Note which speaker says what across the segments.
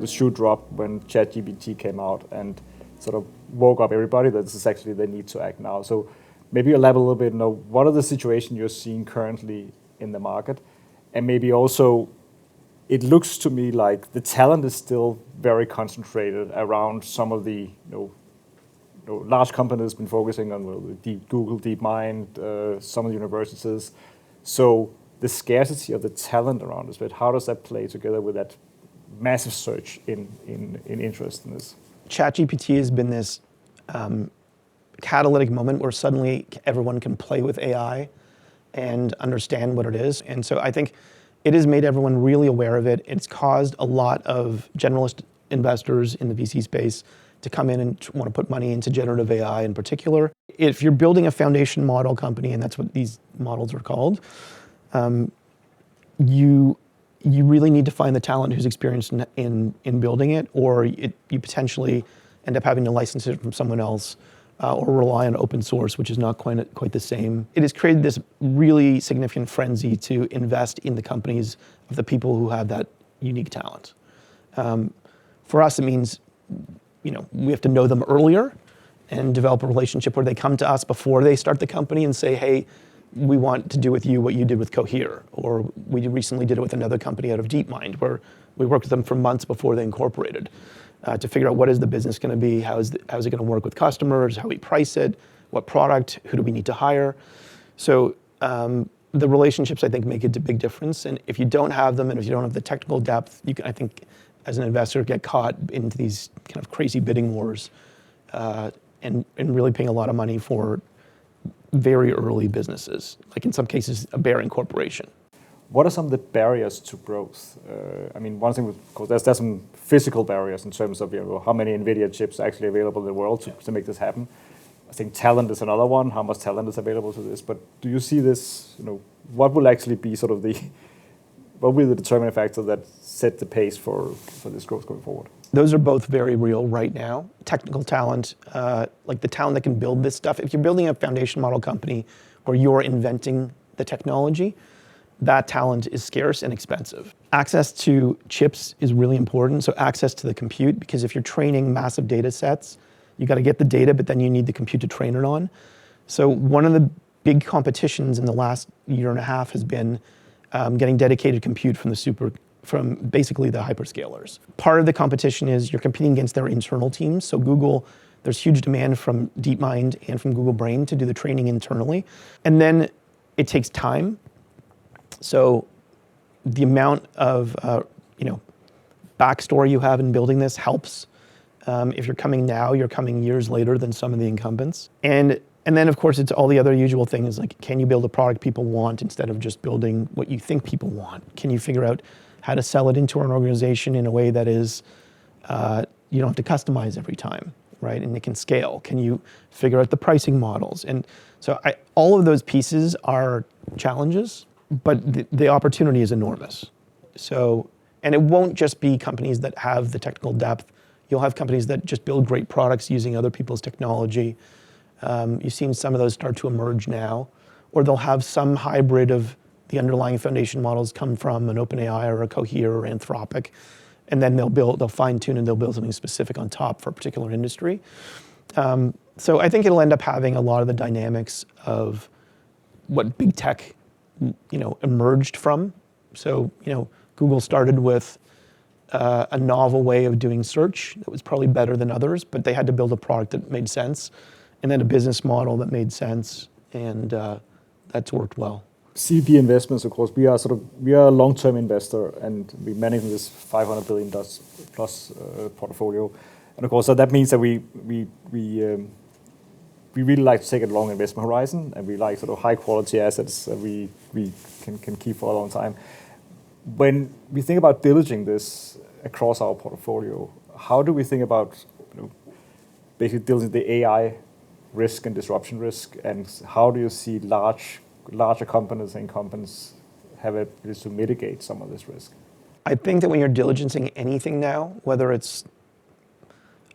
Speaker 1: the shoe dropped when ChatGPT came out and sort of woke up everybody that this is actually the need to act now. So maybe elaborate a little bit, what are the situations you're seeing currently in the market? And maybe also, it looks to me like the talent is still very concentrated around some of the large companies been focusing on Google, DeepMind, some of the universities. So the scarcity of the talent around this, but how does that play together with that massive surge in interest in this?
Speaker 2: ChatGPT has been this catalytic moment where suddenly everyone can play with AI and understand what it is. And so I think it has made everyone really aware of it. It's caused a lot of generalist investors in the VC space to come in and want to put money into generative AI in particular. If you're building a foundation model company, and that's what these models are called, you really need to find the talent who's experienced in building it, or you potentially end up having to license it from someone else, or rely on open source, which is not quite the same. It has created this really significant frenzy to invest in the companies of the people who have that unique talent. For us, it means we have to know them earlier and develop a relationship where they come to us before they start the company and say, hey, we want to do with you what you did with Cohere. Or we recently did it with another company out of DeepMind, where we worked with them for months before they incorporated to figure out what is the business going to be, how is it going to work with customers, how we price it, what product, who do we need to hire. So the relationships, I think, make a big difference. And if you don't have them, and if you don't have the technical depth, you can, I think, as an investor, get caught into these kind of crazy bidding wars and really paying a lot of money for very early businesses, like in some cases, a bare incorporation.
Speaker 1: What are some of the barriers to growth? One thing, of course, there's some physical barriers in terms of how many NVIDIA chips are actually available in the world to make this happen. I think talent is another one, how much talent is available to this. But do you see this, what will actually be sort of what will be the determining factor that set the pace for this growth going forward?
Speaker 2: Those are both very real right now. Technical talent, like the talent that can build this stuff. If you're building a foundation model company where you're inventing the technology, that talent is scarce and expensive. Access to chips is really important. So access to the compute, because if you're training massive data sets, you got to get the data, but then you need the compute to train it on. So one of the big competitions in the last year and a half has been getting dedicated compute from basically the hyperscalers. Part of the competition is you're competing against their internal teams. So Google, there's huge demand from DeepMind and from Google Brain to do the training internally. And then it takes time. So the amount of backstory you have in building this helps. If you're coming now, you're coming years later than some of the incumbents. And then, of course, it's all the other usual things like, can you build a product people want instead of just building what you think people want? Can you figure out how to sell it into an organization in a way that is, you don't have to customize every time, right? And it can scale. Can you figure out the pricing models? And so all of those pieces are challenges, but the opportunity is enormous. So, and it won't just be companies that have the technical depth. You'll have companies that just build great products using other people's technology. You've seen some of those start to emerge now, or they'll have some hybrid of the underlying foundation models come from an OpenAI or a Cohere or Anthropic, and then they'll fine tune and they'll build something specific on top for a particular industry. So I think it'll end up having a lot of the dynamics of what big tech, emerged from. So, Google started with a novel way of doing search that was probably better than others, but they had to build a product that made sense, and then a business model that made sense, and that's worked well.
Speaker 1: CVP Investments, of course, we are a long-term investor, and we manage this $500 billion plus portfolio, and of course, so that means that we really like to take a long investment horizon, and we like sort of high-quality assets that we can keep for a long time. When we think about diligencing this across our portfolio, how do we think about basically diligencing the AI risk and disruption risk, and how do you see larger companies and incumbents have a ability to mitigate some of this risk?
Speaker 2: I think that when you're diligencing anything now, whether it's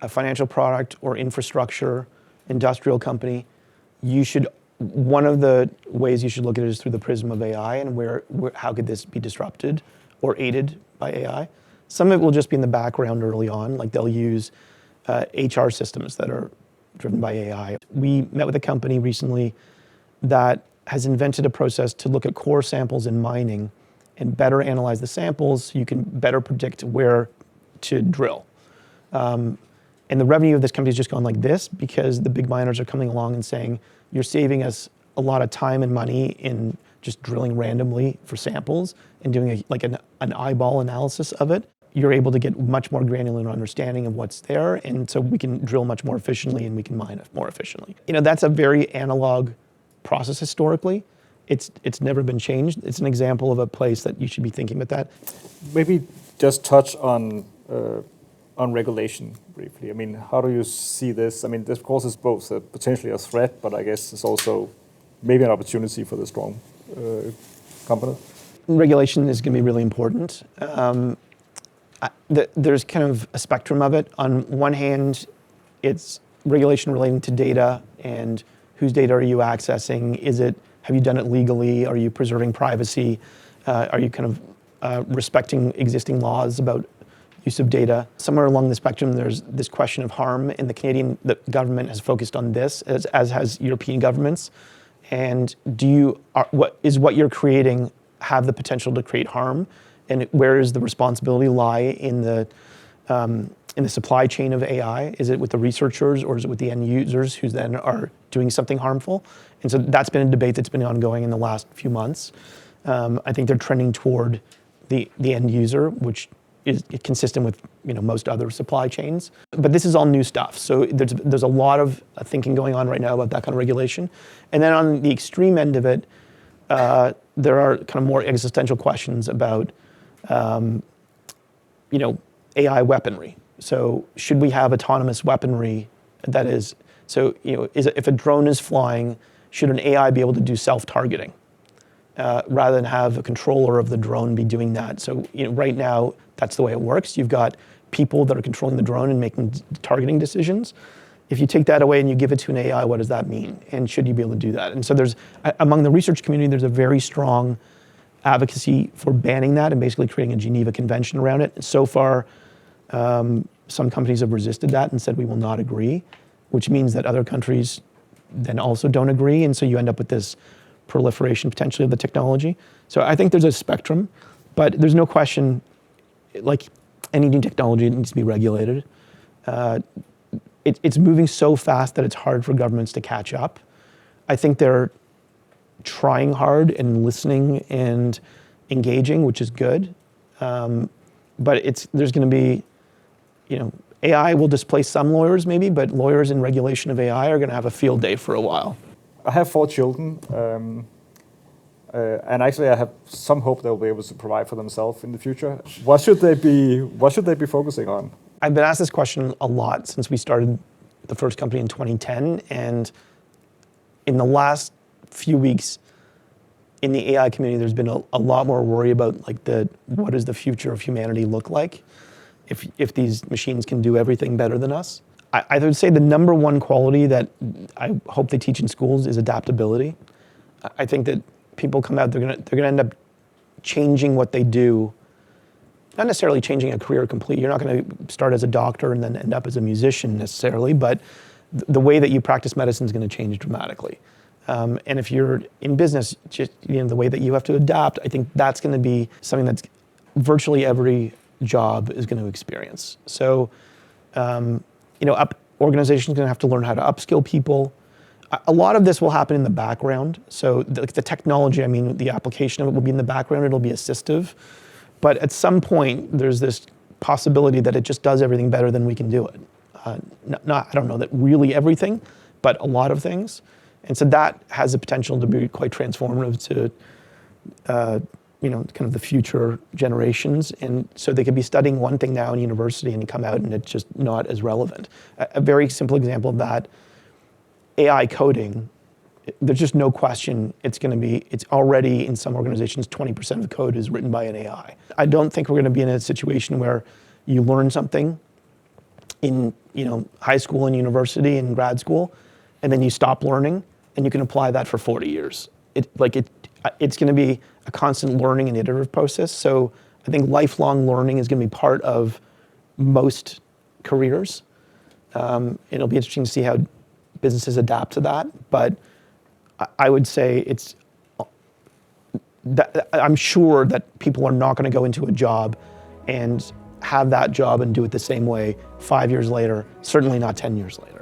Speaker 2: a financial product or infrastructure, industrial company, one of the ways you should look at it is through the prism of AI and how could this be disrupted or aided by AI. Some of it will just be in the background early on, like they'll use HR systems that are driven by AI. We met with a company recently that has invented a process to look at core samples in mining and better analyze the samples so you can better predict where to drill. And the revenue of this company has just gone like this because the big miners are coming along and saying, you're saving us a lot of time and money in just drilling randomly for samples and doing an eyeball analysis of it. You're able to get much more granular understanding of what's there, and so we can drill much more efficiently and we can mine more efficiently. That's a very analog process historically. It's never been changed. It's an example of a place that you should be thinking about that.
Speaker 1: Maybe just touch on regulation briefly. I mean, how do you see this? I mean, this of course is both potentially a threat, but I guess it's also maybe an opportunity for the strong companies.
Speaker 2: Regulation is going to be really important. There's kind of a spectrum of it. On one hand, it's regulation relating to data and whose data are you accessing? Have you done it legally? Are you preserving privacy? Are you kind of respecting existing laws about use of data? Somewhere along the spectrum, there's this question of harm, and the government has focused on this, as has European governments. And what you're creating have the potential to create harm? And where does the responsibility lie in the supply chain of AI? Is it with the researchers or is it with the end users who then are doing something harmful? And so that's been a debate that's been ongoing in the last few months. I think they're trending toward the end user, which is consistent with most other supply chains. But this is all new stuff. So there's a lot of thinking going on right now about that kind of regulation. And then on the extreme end of it, there are kind of more existential questions about AI weaponry. So should we have autonomous weaponry that is, if a drone is flying, should an AI be able to do self-targeting rather than have a controller of the drone be doing that? So right now, that's the way it works. You've got people that are controlling the drone and making targeting decisions. If you take that away and you give it to an AI, what does that mean? And should you be able to do that? And so among the research community, there's a very strong advocacy for banning that and basically creating a Geneva Convention around it. And so far, some companies have resisted that and said we will not agree, which means that other countries then also don't agree. And so you end up with this proliferation potentially of the technology. So I think there's a spectrum, but there's no question, like any new technology, it needs to be regulated. It's moving so fast that it's hard for governments to catch up. I think they're trying hard and listening and engaging, which is good. But there's going to be, AI will displace some lawyers maybe, but lawyers in regulation of AI are going to have a field day for a while.
Speaker 1: I have 4 children, and actually I have some hope they'll be able to provide for themselves in the future. What should they be focusing on?
Speaker 2: I've been asked this question a lot since we started the first company in 2010, and in the last few weeks in the AI community, there's been a lot more worry about what does the future of humanity look like if these machines can do everything better than us. I would say the number one quality that I hope they teach in schools is adaptability. I think that people come out, they're gonna end up changing what they do. Not necessarily changing a career completely. You're not going to start as a doctor and then end up as a musician necessarily, but the way that you practice medicine is going to change dramatically. And if you're in business, just the way that you have to adapt, I think that's going to be something that's virtually every job is going to experience. So, organizations are going to have to learn how to upskill people. A lot of this will happen in the background. So the technology, the application of it will be in the background. It'll be assistive. But at some point, there's this possibility that it just does everything better than we can do it. I don't know that really everything, but a lot of things. And so that has the potential to be quite transformative to, kind of the future generations. And so they could be studying one thing now in university and come out and it's just not as relevant. A very simple example of that, AI coding. There's just no question it's already in some organizations, 20% of the code is written by an AI. I don't think we're going to be in a situation where you learn something in high school and university and grad school, and then you stop learning and you can apply that for 40 years. It's going to be a constant learning and iterative process. So I think lifelong learning is going to be part of most careers. It'll be interesting to see how businesses adapt to that, but I would say I'm sure that people are not going to go into a job and have that job and do it the same way 5 years later, certainly not 10 years later.